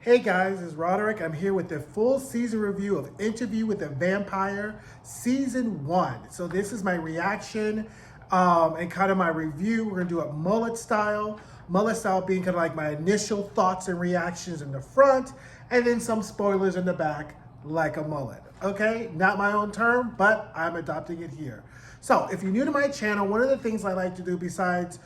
Hey guys, it's Roderick. I'm here with the full season review of Interview with the Vampire Season 1. So this is my reaction and kind of my review. We're going to do it mullet style. Mullet style being kind of like my initial thoughts and reactions in the front, and then some spoilers in the back like a mullet. Okay, not my own term, but I'm adopting it here. So if you're new to my channel, one of the things I like to do besides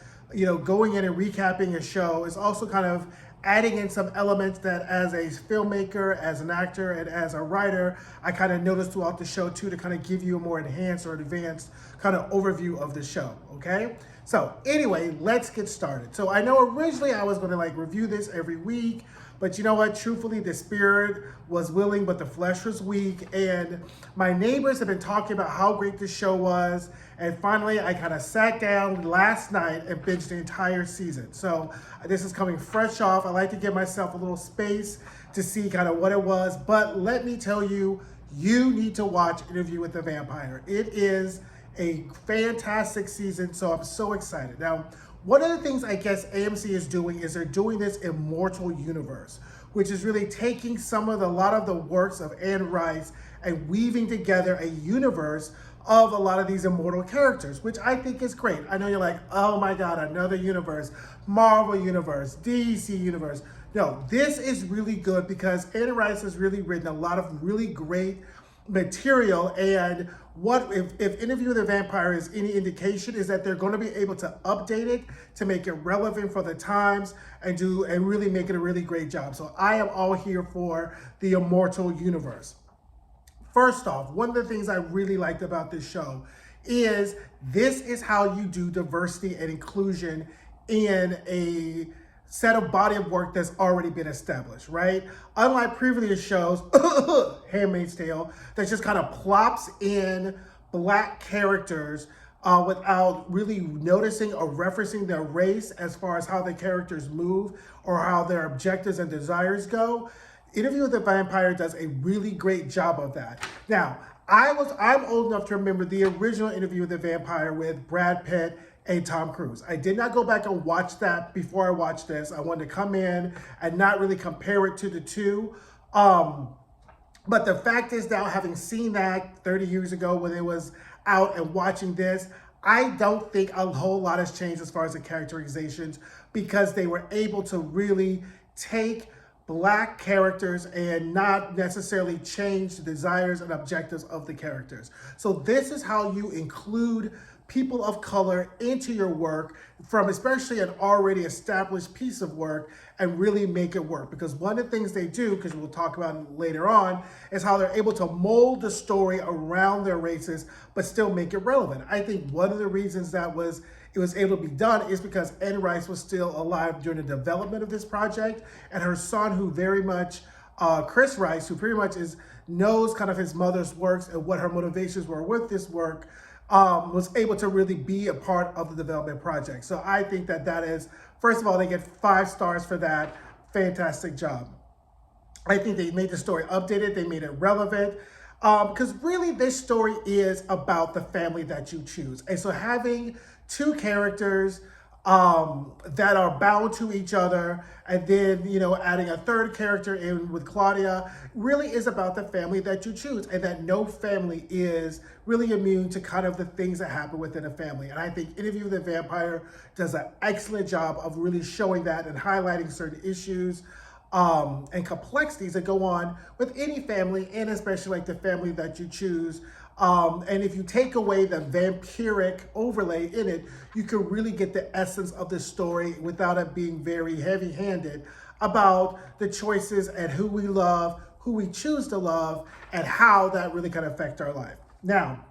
going in and recapping a show is also kind of adding in some elements that as a filmmaker, as an actor, and as a writer, I kind of noticed throughout the show too, to kind of give you a more enhanced or advanced kind of overview of the show, okay? So anyway, let's get started. So I know originally I was gonna like review this every week, but you know what? Truthfully, the spirit was willing, but the flesh was weak. And my neighbors have been talking about how great this show was. And finally, I kind of sat down last night and binged the entire season. So this is coming fresh off. I like to give myself a little space to see kind of what it was. But let me tell you, you need to watch Interview with the Vampire. It is a fantastic season, so I'm so excited. Now, one of the things I guess AMC is doing is they're doing this immortal universe, which is really taking a lot of the works of Anne Rice and weaving together a universe of a lot of these immortal characters, which I think is great. I know you're like, oh my God, another universe, Marvel universe, DC universe. No, this is really good because Anne Rice has really written a lot of really great material, and if Interview with the Vampire is any indication, is that they're going to be able to update it to make it relevant for the times and really make it a really great job. So I am all here for the immortal universe. First off, one of the things I really liked about this show is this is how you do diversity and inclusion in a set of body of work that's already been established, right? Unlike previous shows, Handmaid's Tale, that just kind of plops in black characters without really noticing or referencing their race as far as how the characters move or how their objectives and desires go. Interview with the Vampire does a really great job of that. Now, I'm old enough to remember the original Interview with the Vampire with Brad Pitt and Tom Cruise. I did not go back and watch that before I watched this. I wanted to come in and not really compare it to the two. But the fact is now, having seen that 30 years ago when it was out and watching this, I don't think a whole lot has changed as far as the characterizations, because they were able to really take black characters and not necessarily change the desires and objectives of the characters. So this is how you include people of color into your work, from especially an already established piece of work, and really make it work. Because one of the things they do, because we'll talk about it later on, is how they're able to mold the story around their races, but still make it relevant. I think one of the reasons that it was able to be done is because Anne Rice was still alive during the development of this project, and her son, who very much, Chris Rice, who pretty much knows kind of his mother's works and what her motivations were with this work, was able to really be a part of the development project. So I think that is, first of all, they get 5 stars for that. Fantastic job. I think they made the story updated. They made it relevant. Because really this story is about the family that you choose. And so having 2 characters that are bound to each other, and then adding a 3rd character in with Claudia, really is about the family that you choose, and that no family is really immune to kind of the things that happen within a family. And I think Interview with the Vampire does an excellent job of really showing that and highlighting certain issues and complexities that go on with any family, and especially like the family that you choose. And if you take away the vampiric overlay in it, you can really get the essence of the story without it being very heavy-handed about the choices and who we love, who we choose to love, and how that really can affect our life. Now,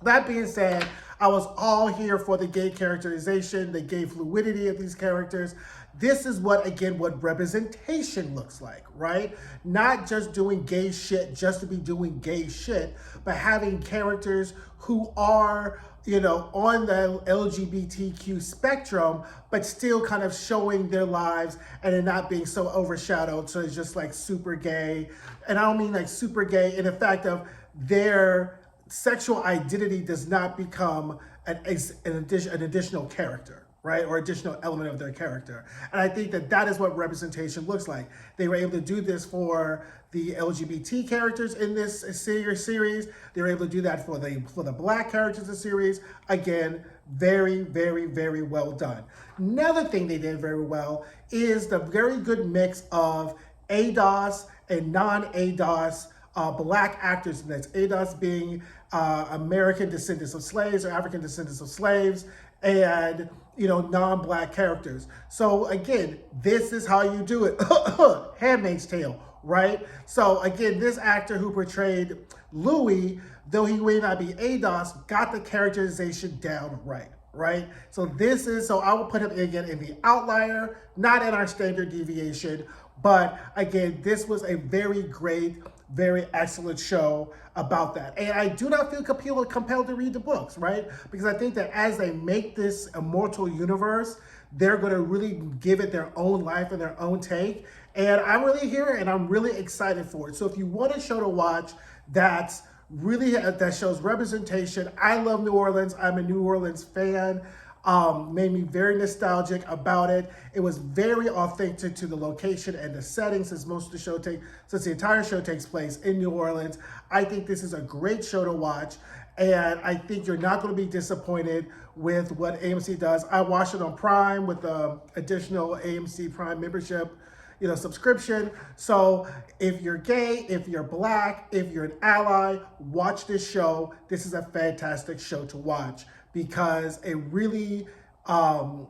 that being said, I was all here for the gay characterization, the gay fluidity of these characters. This is what representation looks like, right? Not just doing gay shit just to be doing gay shit, but having characters who are, on the LGBTQ spectrum, but still kind of showing their lives and it not being so overshadowed. So it's just like super gay. And I don't mean like super gay in the fact of their sexual identity does not become an additional character, right? Or additional element of their character. And I think that that is what representation looks like. They were able to do this for the LGBT characters in this series. They were able to do that for the black characters in the series. Again, very, very, very well done. Another thing they did very well is the very good mix of ADOS and non-ADOS black actors in this. ADOS being American descendants of slaves or African descendants of slaves, and non-black characters. So again, this is how you do it. Handmaid's Tale, right? So again, this actor who portrayed Louis, though he may not be ADOS, got the characterization down right? So I will put him again in the outlier, not in our standard deviation. But again, this was a very great, very excellent show about that. And I do not feel compelled to read the books, right? Because I think that as they make this immortal universe, they're going to really give it their own life and their own take. And I'm really here and I'm really excited for it. So if you want a show to watch that shows representation, I love New Orleans. I'm a New Orleans fan. Made me very nostalgic about it. It was very authentic to the location and the setting, since the entire show takes place in New Orleans. I think this is a great show to watch, and I think you're not going to be disappointed with what AMC does. I watched it on Prime with the additional AMC Prime membership, subscription. So if you're gay, if you're black, if you're an ally, watch this show. This is a fantastic show to watch, because it really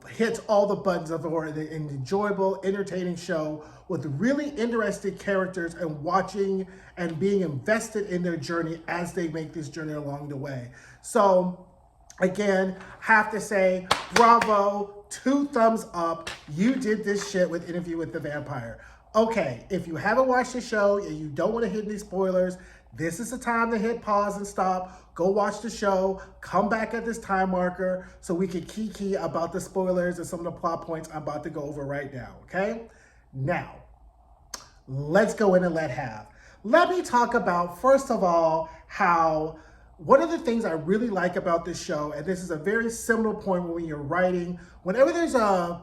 hits all the buttons of an enjoyable, entertaining show with really interesting characters, and watching and being invested in their journey as they make this journey along the way. So again, have to say, bravo, 2 thumbs up. You did this shit with Interview with the Vampire. Okay, if you haven't watched the show and you don't want to hit any spoilers, this is the time to hit pause and stop. Go watch the show. Come back at this time marker so we can kiki about the spoilers and some of the plot points I'm about to go over right now, okay? Now, let's go in and let me talk about, first of all, how one of the things I really like about this show, and this is a very similar point when you're writing, whenever there's a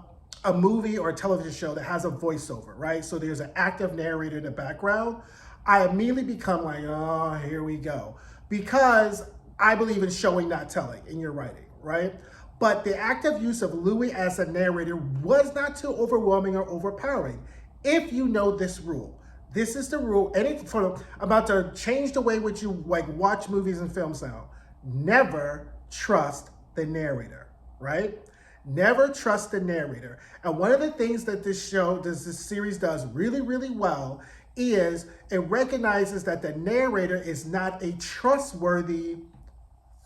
movie or a television show that has a voiceover, right? So there's an active narrator in the background, I immediately become like, oh, here we go. Because I believe in showing, not telling in your writing, right? But the active use of Louis as a narrator was not too overwhelming or overpowering. If you know this rule, this is the rule. I'm about to change the way which you watch movies and films now. Never trust the narrator, right? Never trust the narrator. And one of the things that this series does really, really well is it recognizes that the narrator is not a trustworthy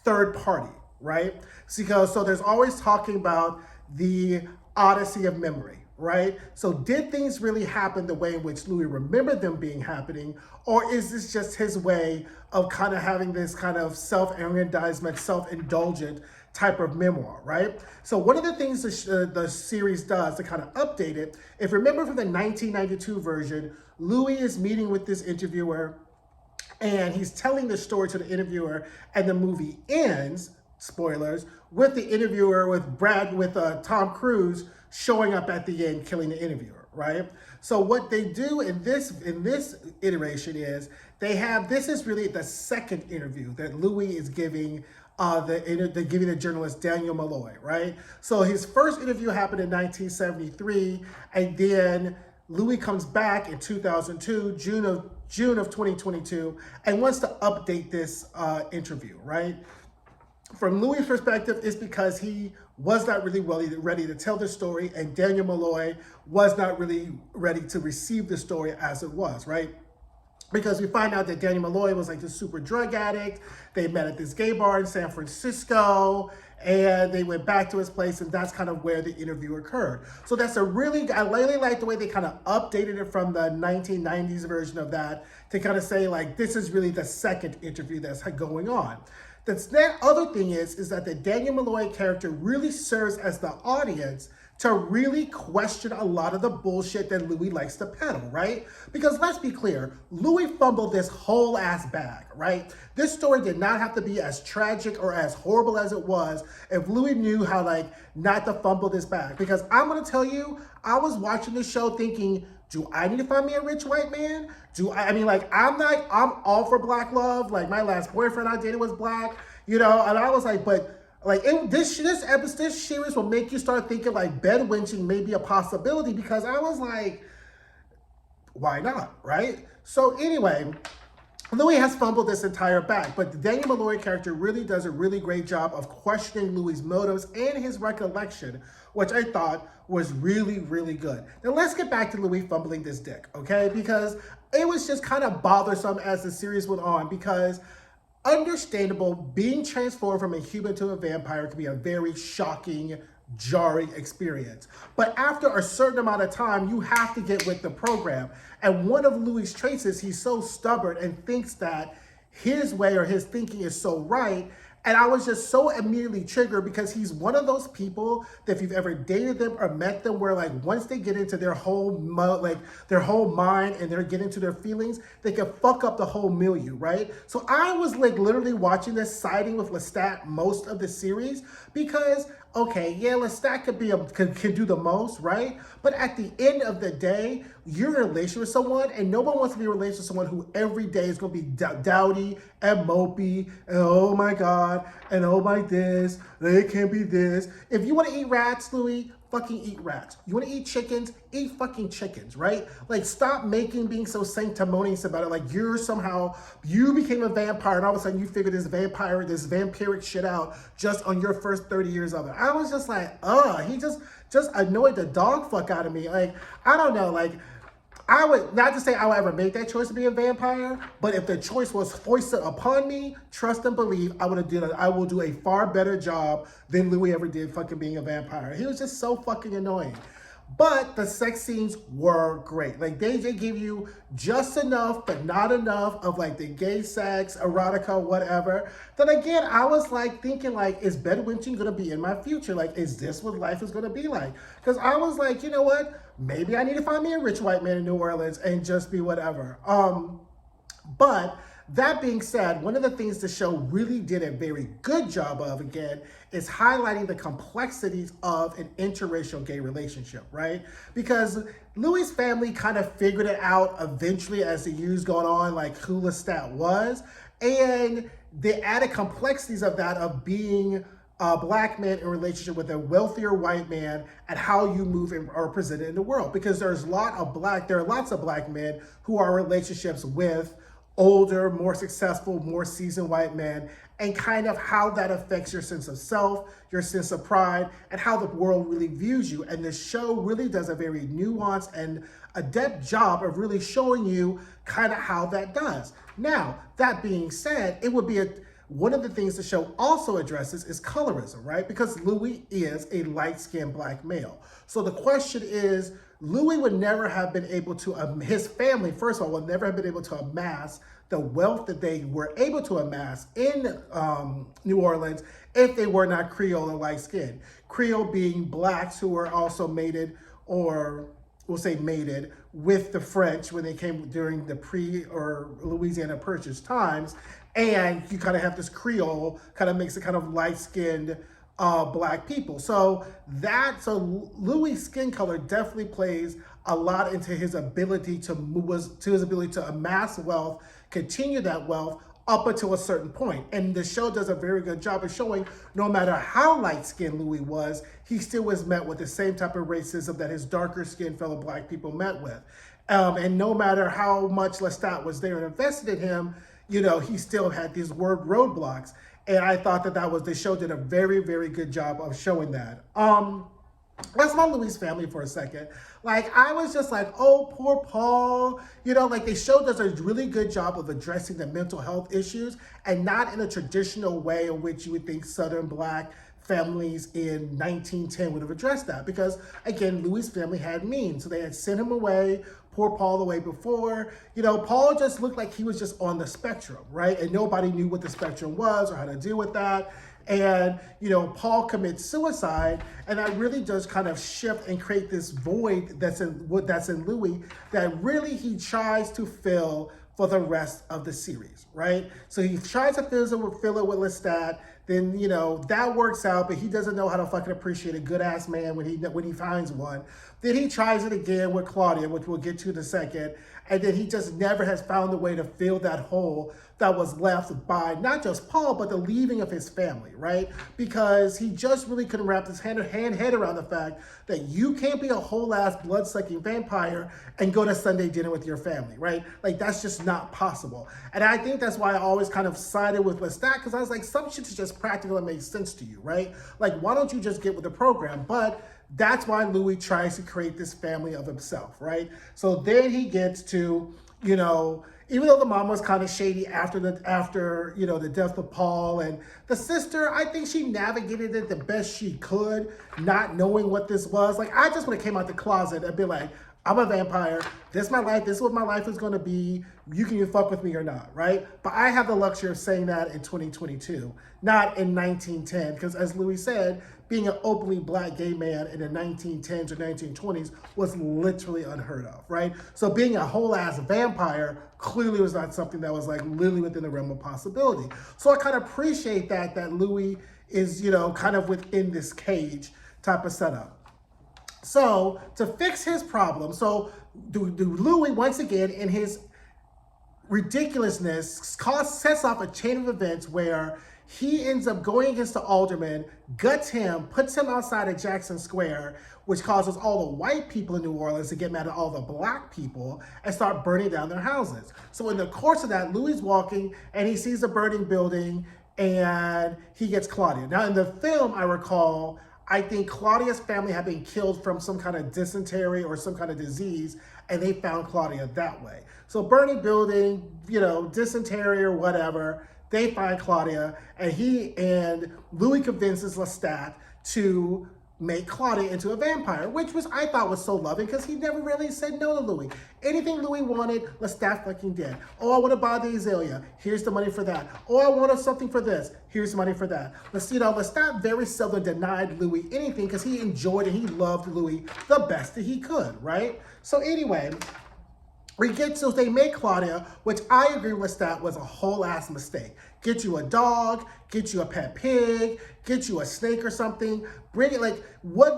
third party, right? So there's always talking about the odyssey of memory, right? So did things really happen the way in which Louis remembered them happening, or is this just his way of kind of having this kind of self-aggrandizement, self-indulgent type of memoir, right? So one of the things the series does to kind of update it, if you remember from the 1992 version, Louis is meeting with this interviewer and he's telling the story to the interviewer, and the movie ends, spoilers, with the interviewer with Tom Cruise showing up at the end, killing the interviewer, right? So what they do in this iteration is this is really the second interview that Louis is giving the journalist Daniel Malloy, right? So his first interview happened in 1973, and then Louis comes back in 2002, June of 2022, and wants to update this interview, right? From Louis' perspective, it's because he was not really ready to tell the story, and Daniel Malloy was not really ready to receive the story as it was, right? Because we find out that Daniel Malloy was like this super drug addict. They met at this gay bar in San Francisco, and they went back to his place, and that's kind of where the interview occurred. So I really like the way they kind of updated it from the 1990s version of that to kind of say, like, this is really the second interview that's going on. The other thing is that the Daniel Malloy character really serves as the audience to really question a lot of the bullshit that Louis likes to peddle, right? Because let's be clear, Louis fumbled this whole ass bag, right? This story did not have to be as tragic or as horrible as it was if Louis knew how, like, not to fumble this bag. Because I'm gonna tell you, I was watching this show thinking, do I need to find me a rich white man? I'm all for black love. Like, my last boyfriend I dated was black, and I was like, but like this series will make you start thinking like bed winching may be a possibility, because I was like, why not, right? So anyway, Louis has fumbled this entire bag, but the Daniel Malloy character really does a really great job of questioning Louis' motives and his recollection, which I thought was really, really good. Now let's get back to Louis fumbling this dick, okay? Because it was just kind of bothersome as the series went on, because understandable, being transformed from a human to a vampire can be a very shocking, jarring experience. But after a certain amount of time, you have to get with the program. And one of Louis' traits is he's so stubborn and thinks that his way or his thinking is so right. And I was just so immediately triggered, because he's one of those people that if you've ever dated them or met them, where like once they get into their whole mind and they're getting into their feelings, they can fuck up the whole milieu, right? So I was like literally watching this, siding with Lestat most of the series, because okay, yeah, Lestat can do the most, right? But at the end of the day, you're in a relationship with someone, and no one wants to be in a relationship with someone who every day is going to be dowdy and mopey, and oh my God, and oh my this, they can't be this. If you want to eat rats, Louis, fucking eat rats. You want to eat chickens? Eat fucking chickens, right? Like, stop being so sanctimonious about it. Like, you became a vampire, and all of a sudden you figured this vampiric shit out just on your first 30 years of it. I was just like, he just annoyed the dog fuck out of me. Like, I don't know, like, I would, not to say I would ever make that choice to be a vampire, but if the choice was foisted upon me, trust and believe, I will do a far better job than Louis ever did fucking being a vampire. He was just so fucking annoying. But the sex scenes were great. Like, they give you just enough, but not enough of like the gay sex, erotica, whatever. Then again, I was like thinking, like, is bedwinching gonna be in my future? Like, is this what life is gonna be like? Because I was like, you know what? Maybe I need to find me a rich white man in New Orleans and just be whatever. But that being said, one of the things the show really did a very good job of, again, is highlighting the complexities of an interracial gay relationship, right? Because Louis' family kind of figured it out eventually as the years going on, like who Lestat was. And the added complexities of that, of being a black man in relationship with a wealthier white man, and how you move and are presented in the world. Because there are lots of black men who are in relationships with older, more successful, more seasoned white men, and kind of how that affects your sense of self, your sense of pride, and how the world really views you. And the show really does a very nuanced and adept job of really showing you kind of how that does. Now, that being said, one of the things the show also addresses is colorism, right? Because Louis is a light-skinned black male. So the question is, Louis would never have been able to, his family, first of all, would never have been able to amass the wealth that they were able to amass in New Orleans if they were not Creole or light-skinned. Creole being blacks who were also mated, or we'll say mated, with the French when they came during the or Louisiana Purchase times. And you kind of have this Creole, kind of makes it kind of light-skinned black people. So Louis' skin color definitely plays a lot into his ability to amass wealth, continue that wealth up until a certain point. And the show does a very good job of showing no matter how light-skinned Louis was, he still was met with the same type of racism that his darker-skinned fellow black people met with. And no matter how much Lestat was there and invested in him, he still had these roadblocks. And I thought the show did a very, very good job of showing that. Let's about Louis' family for a second. Like, I was just like, oh, poor Paul. Like, the show does a really good job of addressing the mental health issues, and not in a traditional way in which you would think Southern black families in 1910 would have addressed that. Because, again, Louis' family had means. So they had sent him away. poor Paul away before. You know, Paul just looked like he was just on the spectrum, right? And nobody knew what the spectrum was or how to deal with that. And, you know, Paul commits suicide, and that really does kind of shift and create this void that's in Louis that really he tries to fill for the rest of the series, right? So he tries to fill it with Lestat. Then, you know, that works out, but he doesn't know how to fucking appreciate a good ass man when he finds one. Then he tries it again with Claudia, which we'll get to in a second. And then he just never has found a way to fill that hole that was left by not just Paul, but the leaving of his family, right? Because he just really couldn't wrap his head around the fact that you can't be a whole ass blood-sucking vampire and go to Sunday dinner with your family, right? Like, that's just not possible. And I think that's why I always kind of sided with Lestat, because I was like, some shit is just practical and makes sense to you, right? Like, why don't you just get with the program? But that's why Louis tries to create this family of himself, right? So then he gets to, you know, even though the mom was kind of shady after you know, the death of Paul, and the sister, I think she navigated it the best she could, not knowing what this was. Like, I just would have came out the closet and be like, I'm a vampire. This is my life. This is what my life is going to be. You can either fuck with me or not, right? But I have the luxury of saying that in 2022, not in 1910, because as Louis said, being an openly black gay man in the 1910s or 1920s was literally unheard of, right? So being a whole ass vampire clearly was not something that was like literally within the realm of possibility. So I kind of appreciate that Louis is, you know, kind of within this cage type of setup. So to fix his problem, so Louis, once again, in his ridiculousness, sets off a chain of events where he ends up going against the alderman, guts him, puts him outside of Jackson Square, which causes all the white people in New Orleans to get mad at all the black people and start burning down their houses. So in the course of that, Louis is walking and he sees a burning building and he gets Claudia. Now in the film, I recall, I think Claudia's family had been killed from some kind of dysentery or some kind of disease, and they found Claudia that way. So burning building, you know, dysentery or whatever, they find Claudia, and Louis convinces Lestat to make Claudia into a vampire, which I thought was so loving because he never really said no to Louis. Anything Louis wanted, Lestat fucking did. Oh, I want to buy the azalea. Here's the money for that. Oh, I wanted something for this. Here's the money for that. Lestat very seldom denied Louis anything because he enjoyed and he loved Louis the best that he could, right? So anyway, they make Claudia, which I agree with Lestat was a whole ass mistake. Get you a dog, get you a pet pig, get you a snake or something. Bring it, like,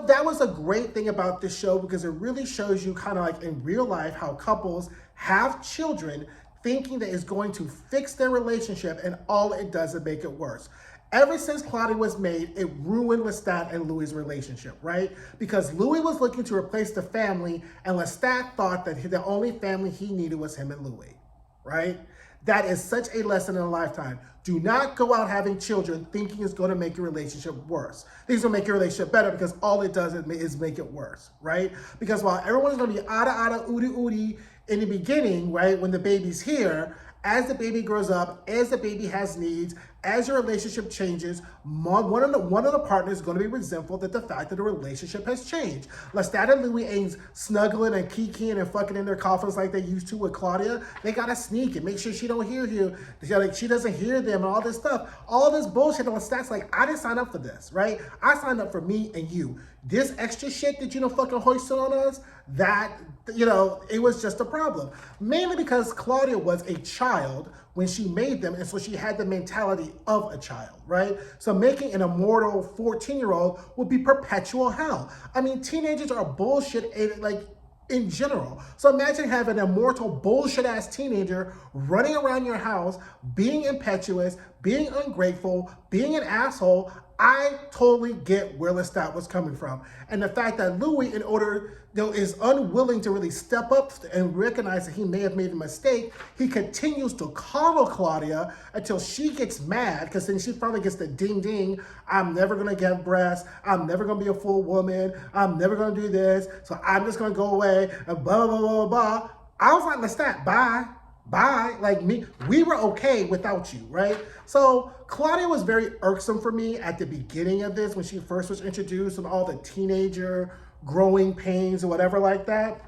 that was a great thing about this show because it really shows you kind of like in real life how couples have children thinking that it's going to fix their relationship, and all it does is make it worse. Ever since Claudia was made, it ruined Lestat and Louis' relationship, right? Because Louis was looking to replace the family, and Lestat thought that the only family he needed was him and Louis, right? That is such a lesson in a lifetime. Do not go out having children thinking it's going to make your relationship worse. These will make your relationship better because all it does is make it worse, right? Because while everyone's going to be ada, udi in the beginning, right, when the baby's here, as the baby grows up, as the baby has needs, as your relationship changes, one of the partners is going to be resentful that the fact that the relationship has changed. Lestat and Louis ain't snuggling and kikiing and fucking in their coffins like they used to with Claudia. They gotta sneak and make sure she don't hear you. Like, she doesn't hear them and all this stuff. All this bullshit. And Lestat's like, I didn't sign up for this, right? I signed up for me and you. This extra shit that you don't fucking hoist on us, that, you know, it was just a problem. Mainly because Claudia was a child when she made them, and so she had the mentality of a child, right? So making an immortal 14-year-old would be perpetual hell. I mean, teenagers are bullshit, in general. So imagine having an immortal bullshit-ass teenager running around your house, being impetuous, being ungrateful, being an asshole. I totally get where Lestat was coming from. And the fact that Louis, is unwilling to really step up and recognize that he may have made a mistake, he continues to coddle Claudia until she gets mad, because then she finally gets the ding ding, I'm never gonna get breasts, I'm never gonna be a full woman, I'm never gonna do this, so I'm just gonna go away, and blah, blah, blah, blah, blah. I was like, Lestat, bye. Like, we were okay without you, right? So Claudia was very irksome for me at the beginning of this when she first was introduced and all the teenager growing pains or whatever like that.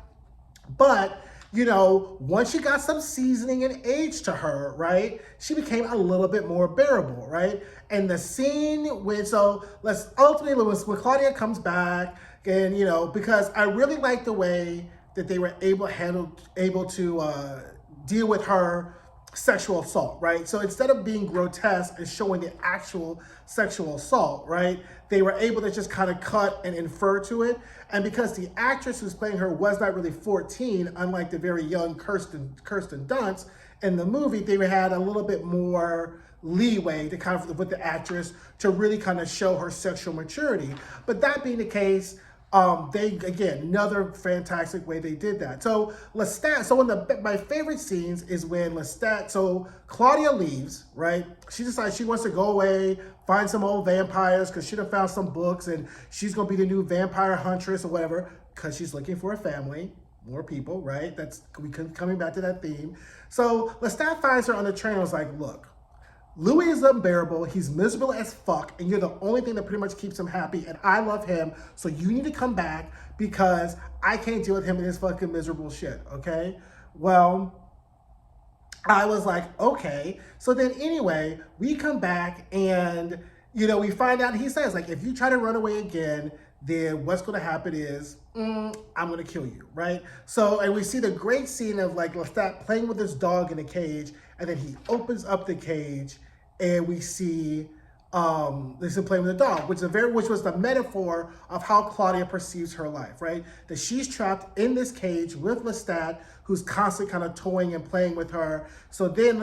But once she got some seasoning and age to her, right, she became a little bit more bearable, right? And the scene when Claudia comes back, and because I really like the way that they were able to deal with her sexual assault, right? So instead of being grotesque and showing the actual sexual assault, right, they were able to just kind of cut and infer to it. And because the actress who's playing her was not really 14, unlike the very young Kirsten Dunst in the movie, they had a little bit more leeway to kind of with the actress to really kind of show her sexual maturity. But that being the case, they, again, another fantastic way they did that. So Lestat, so one of my favorite scenes is when Lestat, so Claudia leaves, right? She decides she wants to go away, find some old vampires because she done found some books and she's going to be the new vampire huntress or whatever because she's looking for a family, more people, right? Coming back to that theme. So Lestat finds her on the train and was like, look, Louis is unbearable, he's miserable as fuck, and you're the only thing that pretty much keeps him happy, and I love him, so you need to come back because I can't deal with him and his fucking miserable shit, okay? Well, I was like, okay. So then anyway, we come back and, we find out, he says, like, if you try to run away again, then what's going to happen is, I'm going to kill you, right? So, and we see the great scene of, like, Lestat playing with his dog in a cage, and then he opens up the cage, and we see Lisa playing with the dog, which was the metaphor of how Claudia perceives her life, right? That she's trapped in this cage with Lestat, who's constantly kind of toying and playing with her. So then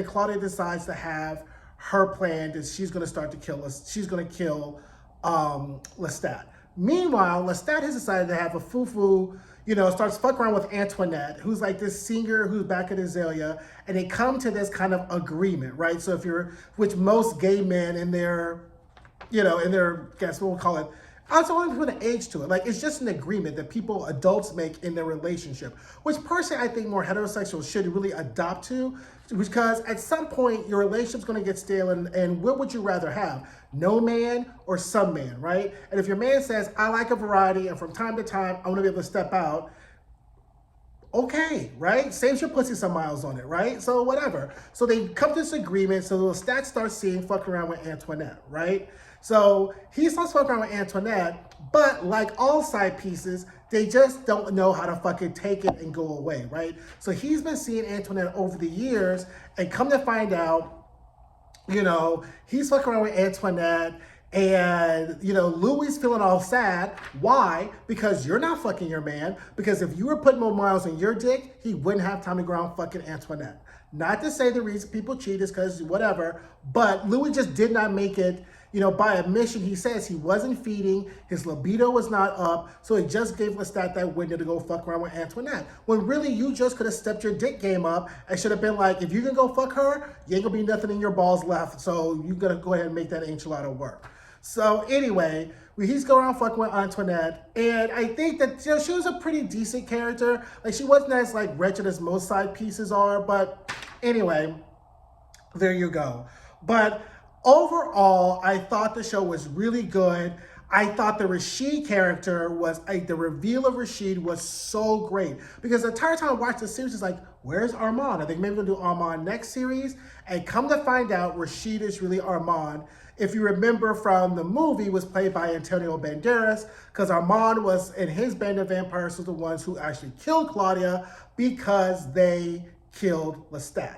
Claudia decides to have her plan that she's going to start to kill us. She's going to kill Lestat. Meanwhile, Lestat has decided to have a foo-foo, starts fucking around with Antoinette, who's like this singer who's back at Azalea, and they come to this kind of agreement, right? So which most gay men in their, guess what we'll call it, also only put an age to it. Like, it's just an agreement that adults make in their relationship, which personally I think more heterosexuals should really adopt to, because at some point your relationship's going to get stale, and what would you rather have? No man or some man, right? And if your man says, I like a variety, and from time to time I want to be able to step out, okay, right? Saves your pussy some miles on it, right? So whatever. So they come to this agreement, so Lestat starts fucking around with Antoinette, right? So he starts fucking around with Antoinette, but like all side pieces, they just don't know how to fucking take it and go away, right? So he's been seeing Antoinette over the years, and come to find out, he's fucking around with Antoinette, and, Louis feeling all sad. Why? Because you're not fucking your man. Because if you were putting more miles on your dick, he wouldn't have time to go around fucking Antoinette. Not to say the reason people cheat is because whatever, but Louis just did not make it, by admission. He says he wasn't feeding, his libido was not up, so he just gave Lestat that window to go fuck around with Antoinette. When really you just could have stepped your dick game up and should have been like, if you can go fuck her, you ain't gonna be nothing in your balls left, so you gotta go ahead and make that enchilada work. So anyway, he's going around fucking with Antoinette, and I think that she was a pretty decent character. Like, she wasn't as like wretched as most side pieces are, but anyway, there you go. But overall, I thought the show was really good. I thought the Rashid character the reveal of Rashid was so great, because the entire time I watched the series, it's like, where's Armand? I think maybe we're gonna do Armand next series, and come to find out, Rashid is really Armand. If you remember from the movie, was played by Antonio Banderas, because Armand was, in his band of vampires, was the ones who actually killed Claudia because they killed Lestat.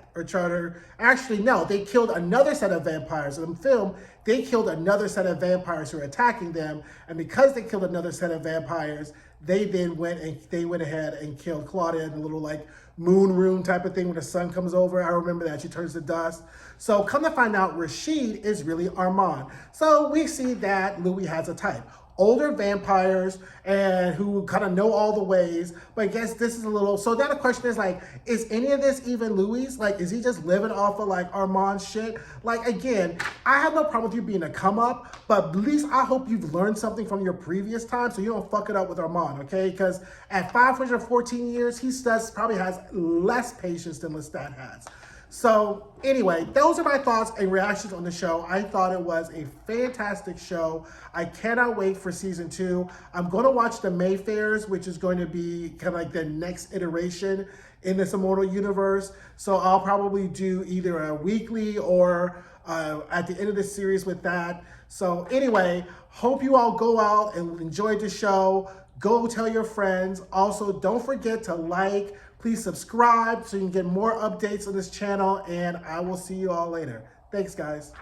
They killed another set of vampires. In the film, they killed another set of vampires who were attacking them, and because they killed another set of vampires, they then went ahead and killed Claudia in a little like moon room type of thing when the sun comes over. I remember that. She turns to dust. So come to find out, Rashid is really Armand. So we see that Louis has a type. Older vampires and who kind of know all the ways, but I guess this is a little, so now the question is like, is any of this even Louis? Like, is he just living off of like Armand's shit? Like, again, I have no problem with you being a come up, but at least I hope you've learned something from your previous time so you don't fuck it up with Armand, okay? Because at 514 years, he probably has less patience than Lestat has. So anyway, those are my thoughts and reactions on the show. I thought it was a fantastic show. I cannot wait for season 2. I'm going to watch the Mayfairs, which is going to be kind of like the next iteration in this Immortal universe. So I'll probably do either a weekly or at the end of the series with that. So anyway, hope you all go out and enjoy the show. Go tell your friends. Also, don't forget to like. Please subscribe so you can get more updates on this channel, and I will see you all later. Thanks, guys.